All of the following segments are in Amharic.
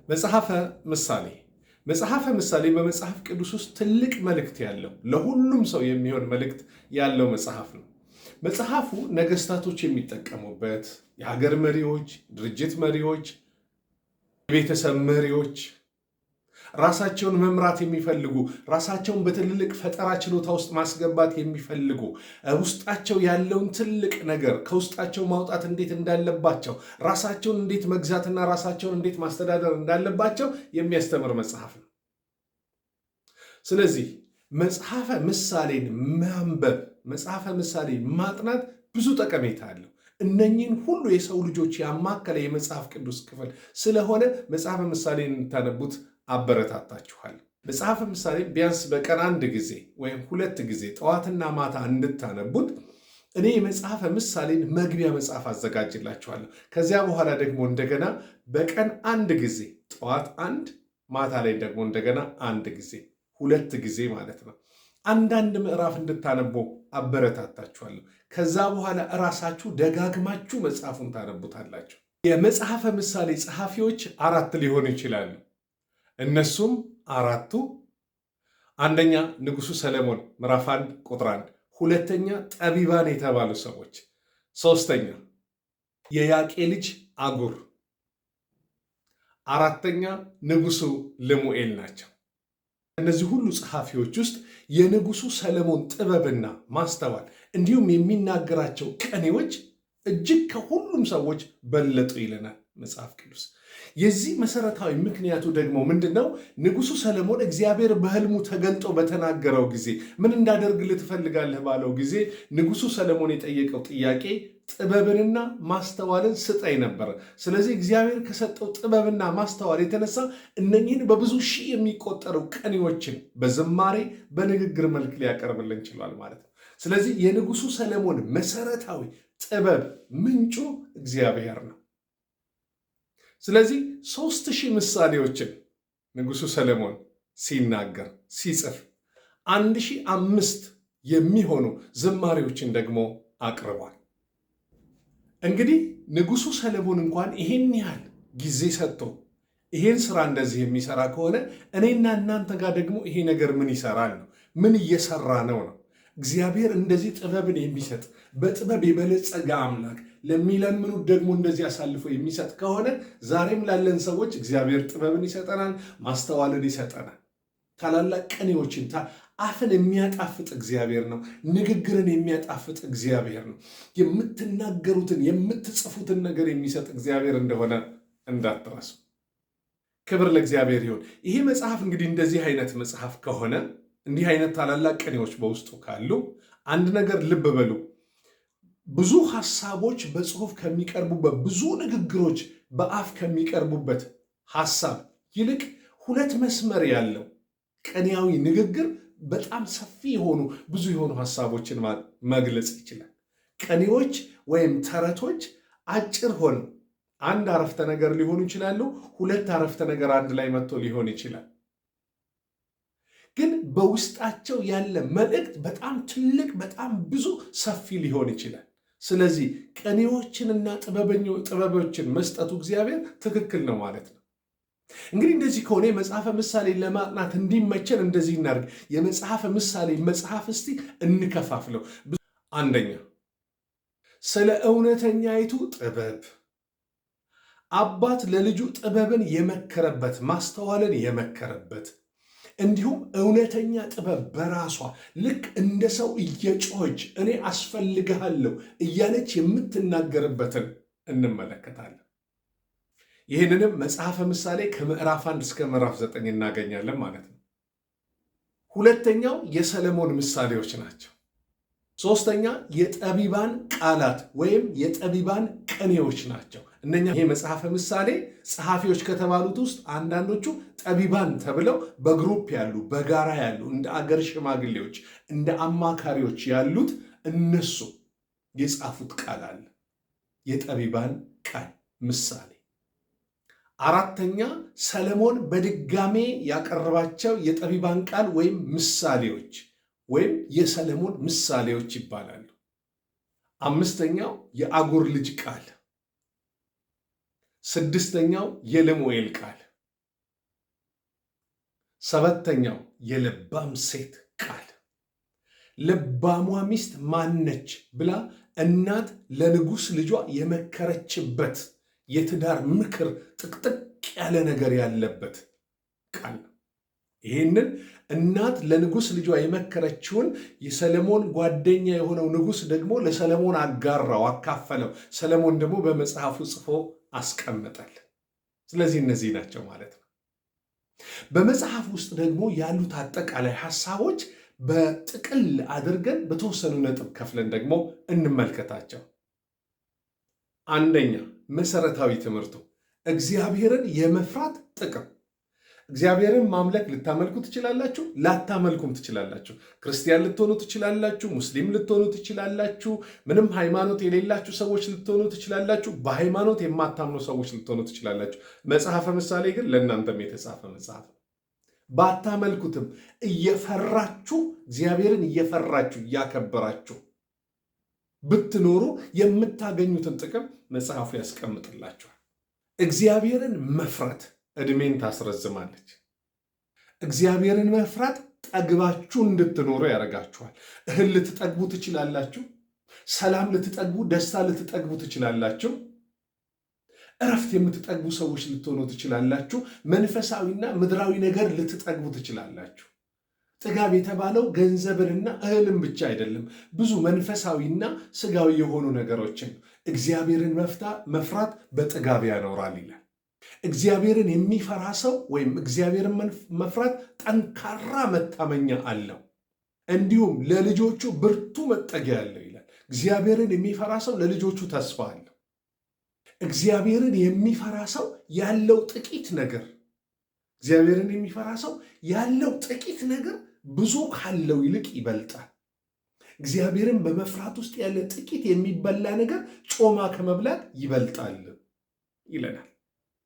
መጽሐፈ ምሳሌ በመጽሐፍ ቅዱስ ውስጥ ትልቅ መልእክት ያለው ለሁሉም ሰው የሚሆን መልእክት ያለው መጽሐፍ ነው። መጽሐፉ ነገስታቶች የሚጠቀሙበት፣ የሀገር መሪዎች፣ ድርጅት መሪዎች፣ የቤተሰብ መሪዎች፣ ራሳቸውን መምራት የሚፈልጉ፣ ራሳቸውን በትልልቅ ፈጠራ ችሎታ ውስጥ ማስገባት የሚፈልጉ፣ ውስጣቸው ያለውን ትልቅ ነገር ከውስጣቸው ማውጣት እንዴት እንዳለባቸው፣ ራሳቸውን እንዴት መግዛትና ራሳቸውን እንዴት ማስተዳደር እንዳለባቸው የሚያስተምር መጽሐፍ ነው። ስለዚህ መጽሐፈ ምሳሌን ማንበብ፣ መጽሐፈ ምሳሌ ማጥናት ብዙ ጠቀሜታ አለው። እነኚህን ሁሉ የሰው ልጆች ያማከለ የመጽሐፍ ቅዱስ ክፍል ስለሆነ መጽሐፈ ምሳሌን እንድታነቡት አበረታታችኋል። መጽሐፈ ምሳሌ ቢያንስ በቀን 1 ጊዜ ወይም 2 ጊዜ ጠዋትና ማታ እንድታነቡት እኔ የመጽሐፈ ምሳሌን መግቢያ መጽሐፍ አዘጋጅላችኋለሁ። ከዚያ በኋላ ደግሞ እንደገና በቀን 1 ጊዜ ጠዋት 1 ማታ ላይ ደግሞ እንደገና 1 ጊዜ 2 ጊዜ ማለት ነው አንዳንድ ምዕራፍ እንድታነቡ አበረታታችኋለሁ። ከዛ በኋላ እራሳችሁ ደጋግማችሁ መጽሐፉን ታነቡታላችሁ። የመጽሐፈ ምሳሌ ጸሐፊዎች 4 ሊሆኑ ይችላሉ። እነሱም 4ቱ አንደኛ ንጉሡ ሰለሞን ምዕራፍ 1 ቁጥር 1፣ ሁለተኛ ጠቢባን የተባሉ ሰዎች፣ ሶስተኛ የያቄ ልጅ አጉር፣ አራተኛ ንጉሡ ልሙኤል ናቸው። እነዚህ ሁሉ ጸሐፊዎች ውስጥ የንጉሡ ሰለሞን ጥበብና ማስተዋል እንዲሁም የሚናገራቸው ቅኔዎች እጅግ ከሁሉም ሰዎች በለጡ ይለናል መጽሐፍ ቅዱስ። የዚህ መሰረታዊ ምክንያቱ ደግሞ ምንድን ነው? ንጉሡ ሰለሞን እግዚአብሔር በሕልሙ ተገልጦ በተናገረው ጊዜ ምን እንዳደርግልህ ትፈልጋለህ ባለው ጊዜ ንጉሡ ሰለሞን የጠየቀው ጥያቄ ጥበብንና ማስተዋልን ስጠኝ ነበረ። ስለዚህ እግዚአብሔር ከሰጠው ጥበብና ማስተዋል የተነሳ እነኚህን በብዙ ሺህ የሚቆጠሩ ቅኔዎችን በዝማሬ በንግግር መልክ ሊያቀርብልን ችሏል ማለት ነው። ስለዚህ የንጉሡ ሰለሞን መሰረታዊ ጥበብ ምንጩ እግዚአብሔር ነው። ስለዚህ 3000 ምሳሌዎችን ንጉሡ ሰለሞን ሲናገር ሲጽፍ 1005 የሚሆኑ ዝማሬዎችን ደግሞ አቅርቧል። እንግዲህ ንጉሡ ሰለሞን እንኳን ይሄን ያህል ጊዜ ሰጥቶ ይሄን ስራ እንደዚህ የሚሰራ ከሆነ እኔና እናንተ ጋር ደግሞ ይሄ ነገር ምን ይሰራል ነው? ምን እየሰራ ነው? እግዚአብሔር እንደዚህ ጥበብን የሚሰጥ በጥበብ የበለጸገ አምላክ ለሚለምኑት ደግሞ እንደዚህ አሳልፎ የሚሰጥ ከሆነ ዛሬም ላለን ሰዎች እግዚአብሔር ጥበብን ይሰጠናል፣ ማስተዋልን ይሰጠናል። ታላላቅ ቅኔዎችን አፍን የሚያጣፍጥ እግዚአብሔር ነው። ንግግርን የሚያጣፍጥ እግዚአብሔር ነው። የምትናገሩትን የምትጽፉትን ነገር የሚሰጥ እግዚአብሔር እንደሆነ እንዳትረሱ። ክብር ለእግዚአብሔር ይሁን። ይሄ መጽሐፍ እንግዲህ እንደዚህ አይነት መጽሐፍ ከሆነ እንዲህ አይነት ታላላቅ ቅኔዎች በውስጡ ካሉ አንድ ነገር ልብ በሉ። ብዙ ሐሳቦች በጽሑፍ ከሚቀርቡበት፣ ብዙ ንግግሮች በአፍ ከሚቀርቡበት ሐሳብ ይልቅ 2 መስመር ያለው ቅኔያዊ ንግግር በጣም ሰፊ የሆኑ ብዙ የሆኑ ሐሳቦችን መግለጽ ይችላል። ቅኔዎች ወይም ተረቶች አጭር ሆነው 1 አረፍተ ነገር ሊሆኑ ይችላሉ። 2 አረፍተ ነገር አንድ ላይ መጥቶ ሊሆን ይችላል። ግን በውስጣቸው ያለ መልእክት በጣም ትልቅ፣ በጣም ብዙ ሰፊ ሊሆን ይችላል። ስለዚህ ቅኔዎችንና ጥበቦችን መስጠቱ እግዚአብሔር ትክክል ነው ማለት ነው። እንግዲህ እንደዚህ ከሆነ የመጽሐፈ ምሳሌ ለማጥናት እንዲመቸን እንደዚህ እናድርግ። የመጽሐፈ ምሳሌ መጽሐፍ እስቲ እንከፋፍለው። አንደኛ ስለ እውነተኛይቱ ጥበብ፣ አባት ለልጁ ጥበብን የመከረበት፣ ማስተዋልን የመከረበት፣ እንዲሁም እውነተኛ ጥበብ በራሷ ልክ እንደ ሰው እየጮኸች እኔ አስፈልግሃለሁ እያለች የምትናገርበትን እንመለከታለን። ይህንንም መጽሐፈ ምሳሌ ከምዕራፍ 1 እስከ ምዕራፍ 9 እናገኛለን ማለት ነው። ሁለተኛው የሰለሞን ምሳሌዎች ናቸው። ሶስተኛ የጠቢባን ቃላት ወይም የጠቢባን ቅኔዎች ናቸው። እነኛ ይሄ መጽሐፈ ምሳሌ ጸሐፊዎች ከተባሉት ውስጥ አንዳንዶቹ ጠቢባን ተብለው በግሩፕ ያሉ፣ በጋራ ያሉ፣ እንደ አገር ሽማግሌዎች እንደ አማካሪዎች ያሉት እነሱ የጻፉት ቃል አለ። የጠቢባን ቃል ምሳሌ። አራተኛ ሰለሞን በድጋሜ ያቀረባቸው የጠቢባን ቃል ወይም ምሳሌዎች ወይም የሰለሞን ምሳሌዎች ይባላሉ። አምስተኛው የአጉር ልጅ ቃል፣ ስድስተኛው የልሙኤል ቃል፣ 7ኛው የልባም ሴት ቃል። ልባሟ ሚስት ማነች ብላ እናት ለንጉሥ ልጇ የመከረችበት የትዳር ምክር ጥቅጥቅ ያለ ነገር ያለበት ቃል ነው። ይህንን እናት ለንጉሥ ልጇ የመከረችውን የሰለሞን ጓደኛ የሆነው ንጉሥ ደግሞ ለሰለሞን አጋራው፣ አካፈለው። ሰለሞን ደግሞ በመጽሐፉ ጽፎ አስቀመጠል። ስለዚህ እነዚህ ናቸው ማለት ነው። በመጽሐፍ ውስጥ ደግሞ ያሉት አጠቃላይ ሐሳቦች በጥቅል አድርገን በተወሰኑ ነጥብ ከፍለን ደግሞ እንመልከታቸው። አንደኛ መሰረታዊ ትምህርቱ እግዚአብሔርን የመፍራት ጥቅም። እግዚአብሔርን ማምለክ ልታመልኩ ትችላላችሁ፣ ላታመልኩም ትችላላችሁ። ክርስቲያን ልትሆኑ ትችላላችሁ፣ ሙስሊም ልትሆኑ ትችላላችሁ፣ ምንም ሃይማኖት የሌላችሁ ሰዎች ልትሆኑ ትችላላችሁ፣ በሃይማኖት የማታምኑ ሰዎች ልትሆኑ ትችላላችሁ። መጽሐፈ ምሳሌ ግን ለእናንተም የተጻፈ መጽሐፍ ነው። ባታመልኩትም እየፈራችሁ እግዚአብሔርን እየፈራችሁ እያከበራችሁ ብትኖሩ የምታገኙትን ጥቅም መጽሐፉ ያስቀምጥላችኋል። እግዚአብሔርን መፍራት ዕድሜን ታስረዝማለች። እግዚአብሔርን መፍራት ጠግባችሁ እንድትኖሩ ያደርጋችኋል። እህል ልትጠግቡ ትችላላችሁ። ሰላም ልትጠግቡ፣ ደስታ ልትጠግቡ ትችላላችሁ። እረፍት የምትጠግቡ ሰዎች ልትሆኑ ትችላላችሁ። መንፈሳዊና ምድራዊ ነገር ልትጠግቡ ትችላላችሁ። ጥጋብ የተባለው ገንዘብንና እህልን ብቻ አይደለም፣ ብዙ መንፈሳዊና ስጋዊ የሆኑ ነገሮችን። እግዚአብሔርን መፍራት በጥጋብ ያኖራል ይላል። እግዚአብሔርን የሚፈራ ሰው ወይም እግዚአብሔርን መፍራት ጠንካራ መታመኛ አለው፣ እንዲሁም ለልጆቹ ብርቱ መጠጊያ አለው ይላል። እግዚአብሔርን የሚፈራ ሰው ለልጆቹ ተስፋ አለው። እግዚአብሔርን የሚፈራ ሰው ያለው ጥቂት ነገር እግዚአብሔርን የሚፈራ ሰው ያለው ጥቂት ነገር ብዙ ካለው ይልቅ ይበልጣል። እግዚአብሔርን በመፍራት ውስጥ ያለ ጥቂት የሚበላ ነገር ጮማ ከመብላት ይበልጣል ይለናል።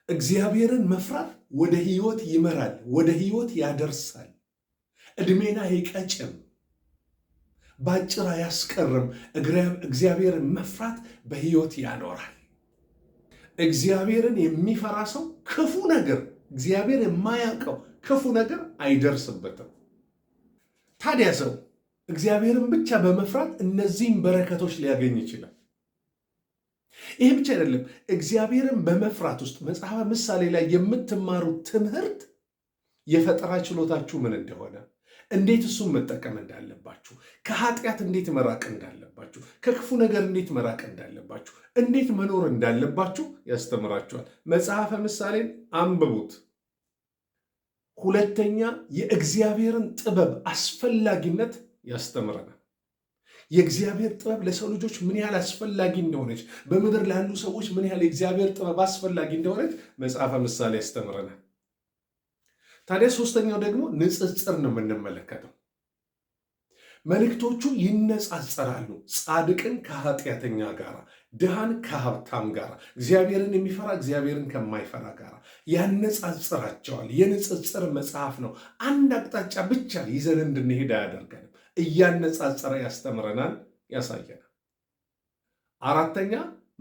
እግዚአብሔርን መፍራት ወደ ሕይወት ይመራል፣ ወደ ሕይወት ያደርሳል። ዕድሜን አይቀጭም፣ ባጭር አያስቀርም። እግዚአብሔርን መፍራት በሕይወት ያኖራል። እግዚአብሔርን የሚፈራ ሰው ክፉ ነገር፣ እግዚአብሔር የማያውቀው ክፉ ነገር አይደርስበትም። ታዲያ ሰው እግዚአብሔርን ብቻ በመፍራት እነዚህን በረከቶች ሊያገኝ ይችላል። ይህ ብቻ አይደለም። እግዚአብሔርን በመፍራት ውስጥ መጽሐፈ ምሳሌ ላይ የምትማሩት ትምህርት የፈጠራ ችሎታችሁ ምን እንደሆነ፣ እንዴት እሱን መጠቀም እንዳለባችሁ፣ ከኃጢአት እንዴት መራቅ እንዳለባችሁ፣ ከክፉ ነገር እንዴት መራቅ እንዳለባችሁ፣ እንዴት መኖር እንዳለባችሁ ያስተምራችኋል። መጽሐፈ ምሳሌን አንብቡት። ሁለተኛ የእግዚአብሔርን ጥበብ አስፈላጊነት ያስተምረናል። የእግዚአብሔር ጥበብ ለሰው ልጆች ምን ያህል አስፈላጊ እንደሆነች፣ በምድር ላሉ ሰዎች ምን ያህል የእግዚአብሔር ጥበብ አስፈላጊ እንደሆነች መጽሐፈ ምሳሌ ያስተምረናል። ታዲያ ሶስተኛው ደግሞ ንጽጽር ነው የምንመለከተው። መልእክቶቹ ይነጻጸራሉ። ጻድቅን ከኃጢአተኛ ጋር፣ ድሃን ከሀብታም ጋር፣ እግዚአብሔርን የሚፈራ እግዚአብሔርን ከማይፈራ ጋር ያነጻጽራቸዋል። የንጽጽር መጽሐፍ ነው። አንድ አቅጣጫ ብቻ ይዘን እንድንሄድ አያደርገንም። እያነጻጸረ ያስተምረናል፣ ያሳየናል። አራተኛ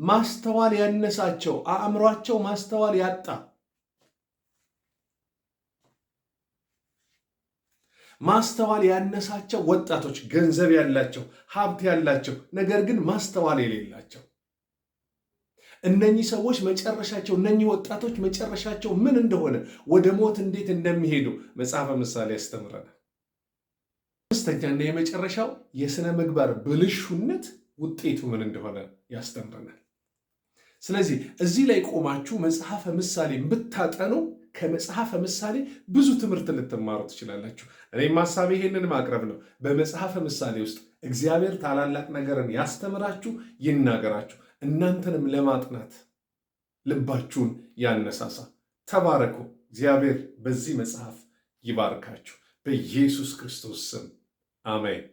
ማስተዋል ያነሳቸው፣ አእምሯቸው ማስተዋል ያጣ፣ ማስተዋል ያነሳቸው ወጣቶች፣ ገንዘብ ያላቸው፣ ሀብት ያላቸው፣ ነገር ግን ማስተዋል የሌላቸው እነኚህ ሰዎች መጨረሻቸው፣ እነኚህ ወጣቶች መጨረሻቸው ምን እንደሆነ፣ ወደ ሞት እንዴት እንደሚሄዱ መጽሐፈ ምሳሌ ያስተምረናል። አምስተኛና የመጨረሻው የሥነ ምግባር ብልሹነት ውጤቱ ምን እንደሆነ ያስተምረናል። ስለዚህ እዚህ ላይ ቆማችሁ መጽሐፈ ምሳሌን ብታጠኑ ከመጽሐፈ ምሳሌ ብዙ ትምህርት ልትማሩ ትችላላችሁ። እኔም ሐሳቤ ይሄንን ማቅረብ ነው። በመጽሐፈ ምሳሌ ውስጥ እግዚአብሔር ታላላቅ ነገርን ያስተምራችሁ፣ ይናገራችሁ፣ እናንተንም ለማጥናት ልባችሁን ያነሳሳ። ተባረኩ። እግዚአብሔር በዚህ መጽሐፍ ይባርካችሁ። በኢየሱስ ክርስቶስ ስም አሜን።